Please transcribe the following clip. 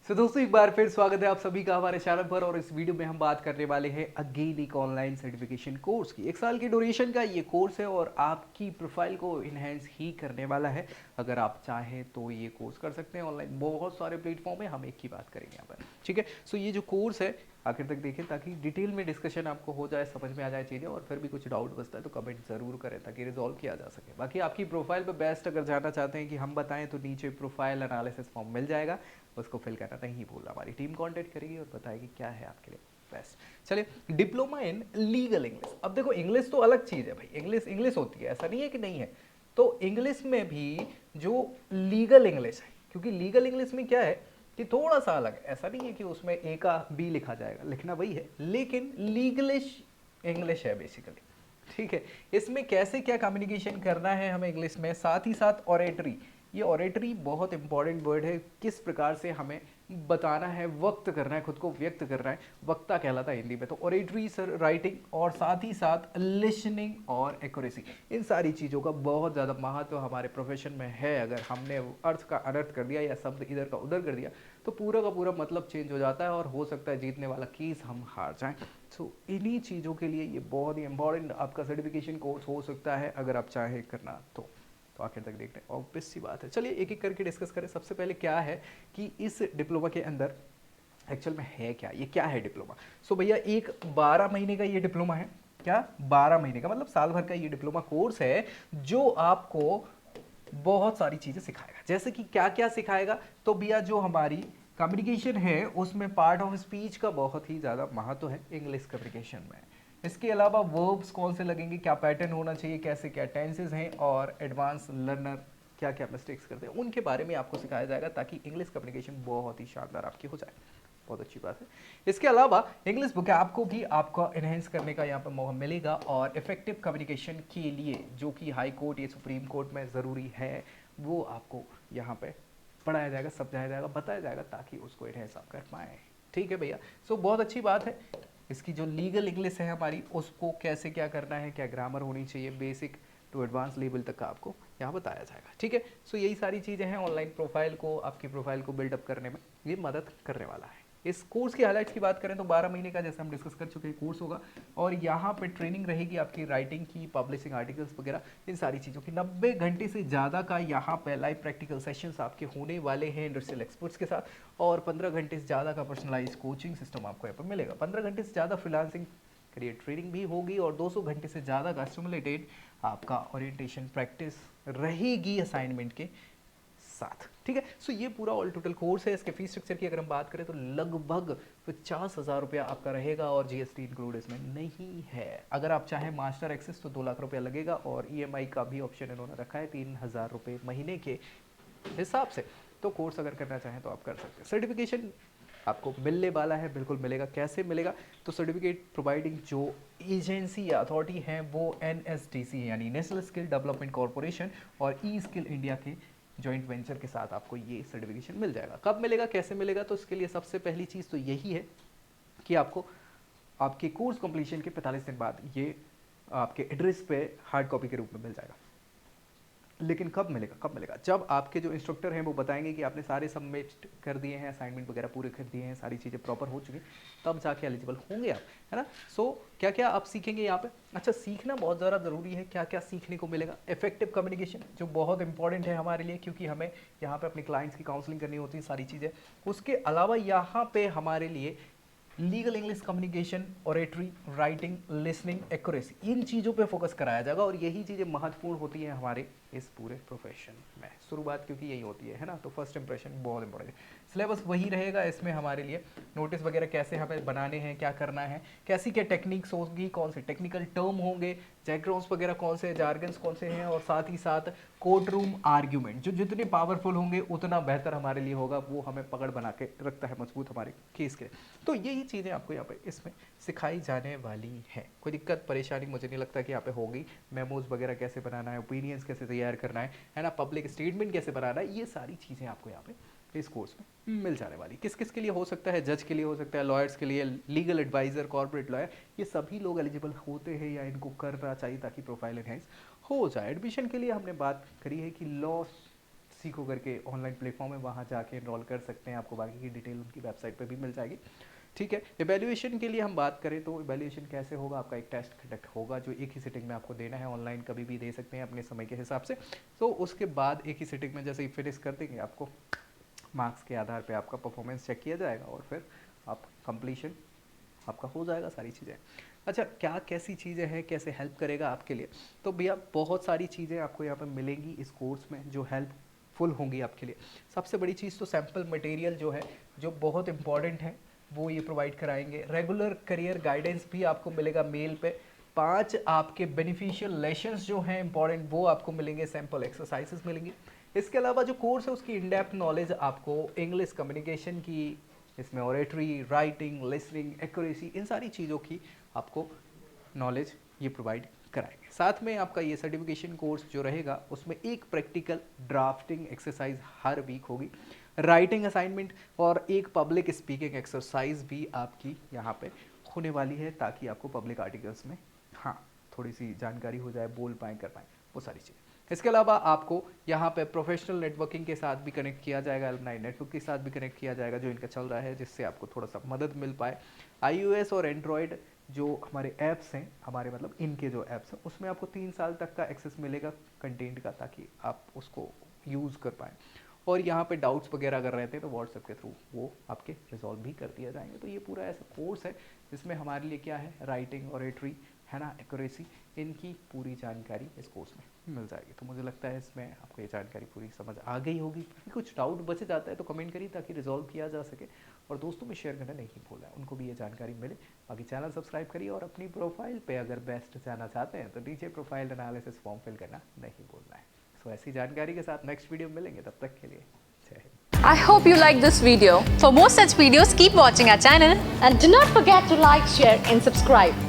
दोस्तों एक बार फिर स्वागत है आप सभी का हमारे चैनल पर। और इस वीडियो में हम बात करने वाले हैं अगेन एक ऑनलाइन सर्टिफिकेशन कोर्स की। 1 साल की ड्यूरेशन का ये कोर्स है और आपकी प्रोफाइल को इन्हेंस ही करने वाला है। अगर आप चाहें तो ये कोर्स कर सकते हैं ऑनलाइन, बहुत सारे प्लेटफॉर्म है, हम एक की बात करेंगे यहाँ पर। ठीक है, सो ये जो कोर्स है आखिर तक देखें ताकि डिटेल में डिस्कशन आपको हो जाए, समझ में आ जाए चीज़ें। और फिर भी कुछ डाउट बचता है तो कमेंट ज़रूर करें ताकि रिजॉल्व किया जा सके। बाकी आपकी प्रोफाइल पे बेस्ट अगर जानना चाहते हैं कि हम बताएं तो नीचे प्रोफाइल एनालिसिस फॉर्म मिल जाएगा, उसको फिल करना नहीं भूलना। हमारी टीम कांटेक्ट करेगी और बताएगी क्या है आपके लिए बेस्ट। चलिए, डिप्लोमा इन लीगल इंग्लिश। अब देखो इंग्लिश तो अलग चीज़ है भाई, इंग्लिश इंग्लिश होती है, ऐसा नहीं है कि नहीं है। तो इंग्लिश में भी जो लीगल इंग्लिश है, क्योंकि लीगल इंग्लिश में क्या है कि थोड़ा सा अलग है। ऐसा नहीं है कि उसमें ए का बी लिखा जाएगा, लिखना वही है, लेकिन लीगलिश इंग्लिश है बेसिकली। ठीक है, इसमें कैसे क्या कम्युनिकेशन करना है हमें इंग्लिश में, साथ ही साथ ऑरेटरी। ये ऑरेटरी बहुत इंपॉर्टेंट वर्ड है, किस प्रकार से हमें बताना है, वक्त करना है, खुद को व्यक्त करना है, वक्ता कहलाता है हिंदी में। तो ऑरेटरी सर राइटिंग और साथ ही साथ लिसनिंग और एक्यूरेसी, इन सारी चीज़ों का बहुत ज़्यादा महत्व हमारे प्रोफेशन में है। अगर हमने अर्थ का अनर्थ कर दिया या शब्द इधर का उधर कर दिया तो पूरा का पूरा मतलब चेंज हो जाता है और हो सकता है जीतने वाला केस हम हार जाएं। सो इन्हीं चीज़ों के लिए ये बहुत ही इंपॉर्टेंट आपका सर्टिफिकेशन कोर्स हो सकता है अगर आप चाहें करना तो आखिर तक देखते हैं। ऑब्वियस सी बात है, चलिए एक एक करके डिस्कस करें। सबसे पहले क्या है कि इस डिप्लोमा के अंदर एक्चुअल में है क्या, ये क्या है डिप्लोमा। सो भैया एक 12 महीने का ये डिप्लोमा है। क्या 12 महीने का मतलब साल भर का ये डिप्लोमा कोर्स है जो आपको बहुत सारी चीज़ें सिखाएगा। जैसे कि क्या क्या सिखाएगा, तो भैया जो हमारी कम्युनिकेशन है उसमें पार्ट ऑफ स्पीच का बहुत ही ज़्यादा महत्व है इंग्लिश कम्युनिकेशन में। इसके अलावा वर्ब्स कौन से लगेंगे, क्या पैटर्न होना चाहिए, कैसे क्या टेंसेज हैं, और एडवांस लर्नर क्या क्या मिस्टेक्स करते हैं, उनके बारे में आपको सिखाया जाएगा ताकि इंग्लिश कम्युनिकेशन बहुत ही शानदार आपकी हो जाए। बहुत अच्छी बात है। इसके अलावा इंग्लिश बुक आपको भी आपका इन्हेंस करने का यहाँ पर मौका मिलेगा और इफेक्टिव कम्युनिकेशन के लिए जो कि हाई कोर्ट या सुप्रीम कोर्ट में ज़रूरी है वो आपको यहाँ पे पढ़ाया जाएगा, समझाया जाएगा, बताया जाएगा ताकि उसको इन्हेंस आप कर पाएँ। ठीक है भैया, सो बहुत अच्छी बात है। इसकी जो लीगल इंग्लिश है हमारी, उसको कैसे क्या करना है, क्या ग्रामर होनी चाहिए, बेसिक टू एडवांस लेवल तक का आपको यहाँ बताया जाएगा। ठीक है, सो यही सारी चीज़ें हैं ऑनलाइन प्रोफाइल को, आपकी प्रोफाइल को बिल्डअप करने में ये मदद करने वाला है। इस कोर्स की हाइलाइट्स की बात करें तो 12 महीने का जैसे हम डिस्कस कर चुके हैं कोर्स होगा और यहाँ पे ट्रेनिंग रहेगी आपकी राइटिंग की, पब्लिशिंग आर्टिकल्स वगैरह, इन सारी चीज़ों की। 90 घंटे से ज़्यादा का यहाँ पे लाइव प्रैक्टिकल सेशंस आपके होने वाले हैं इंडस्ट्रियल एक्सपर्ट्स के साथ। और 15 घंटे से ज़्यादा का पर्सनलाइज कोचिंग सिस्टम आपको यहाँ पर मिलेगा। 15 घंटे से ज़्यादा फ्रीलांसिंग करियर ट्रेनिंग भी होगी और 200 घंटे से ज़्यादा का सिमुलेटेड आपका ओरिएंटेशन प्रैक्टिस रहेगी असाइनमेंट के साथ। ठीक है, सो ये पूरा ऑल टोटल कोर्स है। इसके फीस स्ट्रक्चर की अगर हम बात करें तो लगभग 50,000 रुपया आपका रहेगा और जीएसटी इंक्लूड इसमें नहीं है। अगर आप चाहें मास्टर एक्सेस तो 2 लाख रुपया लगेगा और ईएमआई का भी ऑप्शन इन्होंने रखा है 3,000 रुपये महीने के हिसाब से। तो कोर्स अगर करना चाहें तो आप कर सकते हैं। सर्टिफिकेशन आपको मिलने वाला है, बिल्कुल मिलेगा। कैसे मिलेगा, तो सर्टिफिकेट प्रोवाइडिंग जो एजेंसी या अथॉरिटी है वो एनएसडीसी है, यानी नेशनल स्किल डेवलपमेंट कॉरपोरेशन और ई स्किल इंडिया के जॉइंट वेंचर के साथ आपको ये सर्टिफिकेशन मिल जाएगा। कब मिलेगा, कैसे मिलेगा, तो इसके लिए सबसे पहली चीज़ तो यही है कि आपको आपके कोर्स कंप्लीशन के 45 दिन बाद ये आपके एड्रेस पे हार्ड कॉपी के रूप में मिल जाएगा। लेकिन कब मिलेगा, कब मिलेगा, जब आपके जो इंस्ट्रक्टर हैं वो बताएंगे कि आपने सारे सबमिट कर दिए हैं, असाइनमेंट वगैरह पूरे कर दिए हैं, सारी चीज़ें प्रॉपर हो चुकी हैं, तब जाके एलिजिबल होंगे आप, है ना। सो क्या क्या आप सीखेंगे यहाँ पे। अच्छा, सीखना बहुत ज़्यादा ज़रूरी है। क्या क्या सीखने को मिलेगा, इफेक्टिव कम्युनिकेशन जो बहुत इंपॉर्टेंट है हमारे लिए, क्योंकि हमें यहाँ पे अपने क्लाइंट्स की काउंसलिंग करनी होती है, सारी चीज़ें। उसके अलावा यहाँ पे हमारे लिए legal English communication, oratory, writing, listening, accuracy, इन चीज़ों पे फोकस कराया जाएगा और यही चीज़ें महत्वपूर्ण होती हैं हमारे इस पूरे प्रोफेशन में। शुरुआत क्योंकि यही होती है ना, तो फर्स्ट इंप्रेशन बहुत इंपॉर्टेंट है। सिलेबस वही रहेगा इसमें हमारे लिए, नोटिस वगैरह कैसे हमें बनाने हैं, क्या करना है, कैसी क्या टेक्निक्स होगी, कौन से टेक्निकल टर्म होंगे, जैग्रोन्स वगैरह कौन से, जार्गन्स कौन से हैं, और साथ ही साथ कोर्ट रूम आर्ग्यूमेंट जो जितने पावरफुल होंगे उतना बेहतर हमारे लिए होगा, वो हमें पकड़ बना के रखता है मजबूत हमारे केस के। तो यही चीज़ें आपको यहाँ पे इसमें सिखाई जाने वाली हैं। कोई दिक्कत परेशानी मुझे नहीं लगता कि यहाँ पे होगी। मेमोज वगैरह कैसे बनाना है, ओपिनियंस कैसे तैयार करना है ना, पब्लिक स्टेटमेंट कैसे बनाना है, ये सारी चीज़ें आपको यहाँ पे इस कोर्स में मिल जाने वाली। किस किस के लिए हो सकता है, जज के लिए हो सकता है, लॉयर्स के लिए, लीगल एडवाइज़र, कॉर्पोरेट लॉयर, ये सभी लोग एलिजिबल होते हैं या इनको करना चाहिए ताकि प्रोफाइल एनहेंस हो जाए। एडमिशन के लिए हमने बात करी है कि लॉ सीखो करके ऑनलाइन प्लेटफॉर्म है, वहाँ जाके एनरोल कर सकते हैं। आपको बाकी की डिटेल उनकी वेबसाइट पे भी मिल जाएगी। ठीक है, एवेल्यूएशन के लिए हम बात करें तो एवेल्यूएशन कैसे होगा, आपका एक टेस्ट कंडक्ट होगा जो एक ही सिटिंग में आपको देना है। ऑनलाइन कभी भी दे सकते हैं अपने समय के हिसाब से। तो उसके बाद एक ही सिटिंग में जैसे ही फिनिश कर देंगे, आपको मार्क्स के आधार पे आपका परफॉर्मेंस चेक किया जाएगा और फिर आप कंप्लीशन आपका हो जाएगा सारी चीज़ें। अच्छा, क्या कैसी चीज़ें हैं, कैसे हेल्प करेगा आपके लिए? तो भैया बहुत सारी चीज़ें आपको यहाँ पर मिलेंगी इस कोर्स में जो हेल्पफुल होंगी आपके लिए। सबसे बड़ी चीज़ तो सैम्पल मटेरियल जो है, जो बहुत इंपॉर्टेंट है, वो ये प्रोवाइड कराएंगे। रेगुलर करियर गाइडेंस भी आपको मिलेगा मेल पे। 5 आपके बेनिफिशियल लेसन्स जो हैं इंपॉर्टेंट, वो आपको मिलेंगे। सैम्पल एक्सरसाइजेस मिलेंगी। इसके अलावा जो कोर्स है उसकी इन डेप्थ नॉलेज आपको इंग्लिश कम्युनिकेशन की, इसमें ऑरेटरी, राइटिंग, लिसनिंग, एक्यूरेसी, इन सारी चीज़ों की आपको नॉलेज ये प्रोवाइड कराएंगे। साथ में आपका ये सर्टिफिकेशन कोर्स जो रहेगा उसमें एक प्रैक्टिकल ड्राफ्टिंग एक्सरसाइज हर वीक होगी, राइटिंग असाइनमेंट और एक पब्लिक स्पीकिंग एक्सरसाइज भी आपकी यहाँ पे होने वाली है, ताकि आपको पब्लिक आर्टिकल्स में हाँ थोड़ी सी जानकारी हो जाए, बोल पाएँ, कर पाएँ, वो सारी चीज़ें। इसके अलावा आपको यहाँ पे प्रोफेशनल नेटवर्किंग के साथ भी कनेक्ट किया जाएगा, अलमनाई नेटवर्क के साथ भी कनेक्ट किया जाएगा जो इनका चल रहा है, जिससे आपको थोड़ा सा मदद मिल पाए। iOS और एंड्रॉयड जो हमारे ऐप्स हैं, हमारे मतलब इनके जो ऐप्स हैं, उसमें आपको 3 साल तक का एक्सेस मिलेगा कंटेंट का, ताकि आप उसको यूज़ कर पाएँ। और यहाँ पे डाउट्स वगैरह अगर रहते हैं तो व्हाट्सएप के थ्रू वो आपके रिजॉल्व भी कर दिया जाएंगे। तो ये पूरा ऐसा कोर्स है जिसमें हमारे लिए क्या है, राइटिंग, ऑरेटरी है ना, एक्यूरेसी, इनकी पूरी जानकारी इस कोर्स में मिल जाएगी। तो मुझे लगता है इसमें आपको ये जानकारी पूरी समझ आ गई होगी। कुछ डाउट बच जाता है तो कमेंट करिए ताकि रिजॉल्व किया जा सके, और दोस्तों में शेयर करना नहीं भूलना है, उनको भी ये जानकारी मिले। बाकी चैनल सब्सक्राइब करिए और अपनी प्रोफाइल पे अगर बेस्ट जाना चाहते हैं तो नीचे प्रोफाइल एनालिसिस फॉर्म फिल करना नहीं भूलना है। तो ऐसी जानकारी के साथ नेक्स्ट वीडियो में मिलेंगे, तब तक के लिए जय Hind. I hope you like this video. For more such videos, keep watching our channel. And do not forget to like, share and subscribe.